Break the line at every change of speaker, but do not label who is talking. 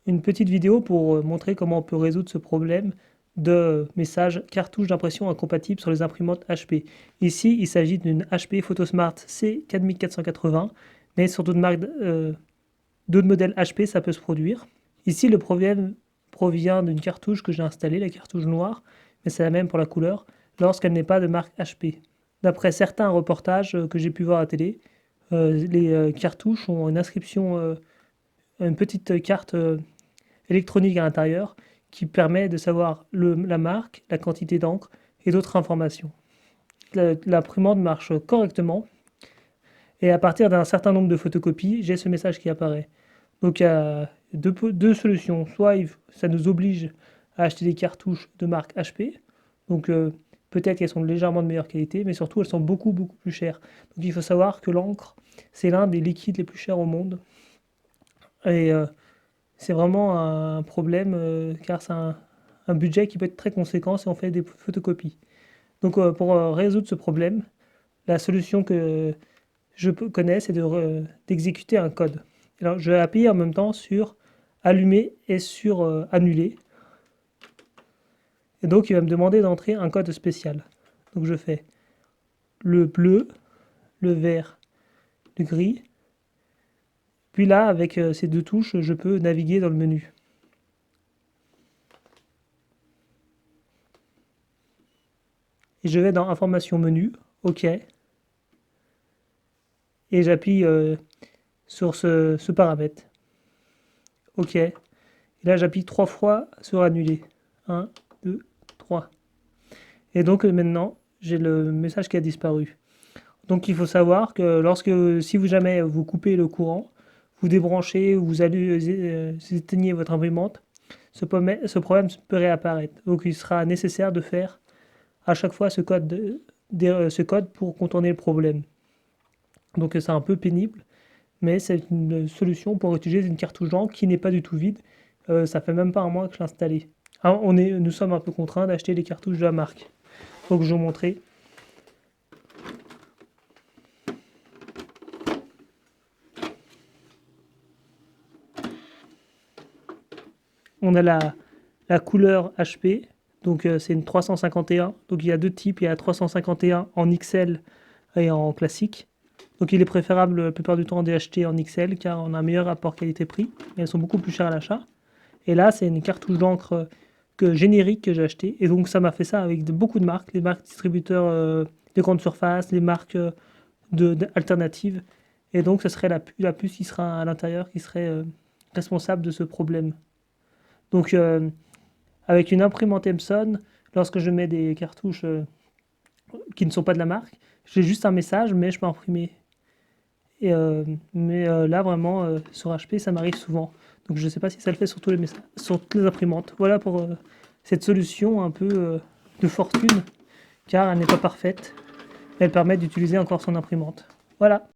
une petite vidéo pour montrer comment on peut résoudre ce problème de message cartouche d'impression incompatible sur les imprimantes HP. Ici, il s'agit d'une HP Photosmart C4480, mais sur d'autres modèles HP, ça peut se produire. Ici, le problème provient d'une cartouche que j'ai installée, la cartouche noire, mais c'est la même pour la couleur, lorsqu'elle n'est pas de marque HP. D'après certains reportages que j'ai pu voir à la télé, les cartouches ont une inscription, une petite carte électronique à l'intérieur qui permet de savoir la marque, la quantité d'encre et d'autres informations. L'imprimante marche correctement et à partir d'un certain nombre de photocopies, j'ai ce message qui apparaît. Donc il y a deux solutions. Soit ça nous oblige à acheter des cartouches de marque HP, donc peut-être qu'elles sont légèrement de meilleure qualité, mais surtout elles sont beaucoup plus chères. Donc il faut savoir que l'encre, c'est l'un des liquides les plus chers au monde. Et c'est vraiment un problème car c'est un budget qui peut être très conséquent si on fait des photocopies. Donc pour résoudre ce problème, la solution que je connais, c'est d'exécuter un code. Alors je vais appuyer en même temps sur allumer et sur annuler. Et donc il va me demander d'entrer un code spécial. Donc je fais le bleu, le vert, le gris. Puis là, avec ces deux touches, je peux naviguer dans le menu. Et je vais dans information menu, OK. Et j'appuie sur ce paramètre. OK. Et là, j'appuie 3 fois sur annuler. 1, 2, 3. Et donc maintenant, j'ai le message qui a disparu. Donc il faut savoir que si jamais vous coupez le courant, vous débranchez, vous éteignez votre imprimante, ce problème peut réapparaître. Donc il sera nécessaire de faire à chaque fois ce code pour contourner le problème. Donc c'est un peu pénible, mais c'est une solution pour utiliser une cartouche d'encre qui n'est pas du tout vide. Ça fait même pas un mois que je l'ai installée. Alors, nous sommes un peu contraints d'acheter les cartouches de la marque. Donc je vais vous montrer. On a la couleur HP, donc c'est une 351. Donc il y a deux types, il y a la 351 en XL et en classique. Donc il est préférable la plupart du temps d'acheter en XL car on a un meilleur rapport qualité-prix. Et elles sont beaucoup plus chères à l'achat. Et là c'est une cartouche d'encre générique que j'ai acheté. Et donc ça m'a fait ça avec beaucoup de marques. Les marques distributeurs de grande surface, les marques alternatives. Et donc ce serait la puce qui sera à l'intérieur qui serait responsable de ce problème. Donc avec une imprimante Epson, lorsque je mets des cartouches qui ne sont pas de la marque, j'ai juste un message, mais je peux imprimer. Mais là, vraiment, sur HP, ça m'arrive souvent. Donc je ne sais pas si ça le fait sur, sur toutes les imprimantes. Voilà pour cette solution un peu de fortune, car elle n'est pas parfaite. Elle permet d'utiliser encore son imprimante. Voilà.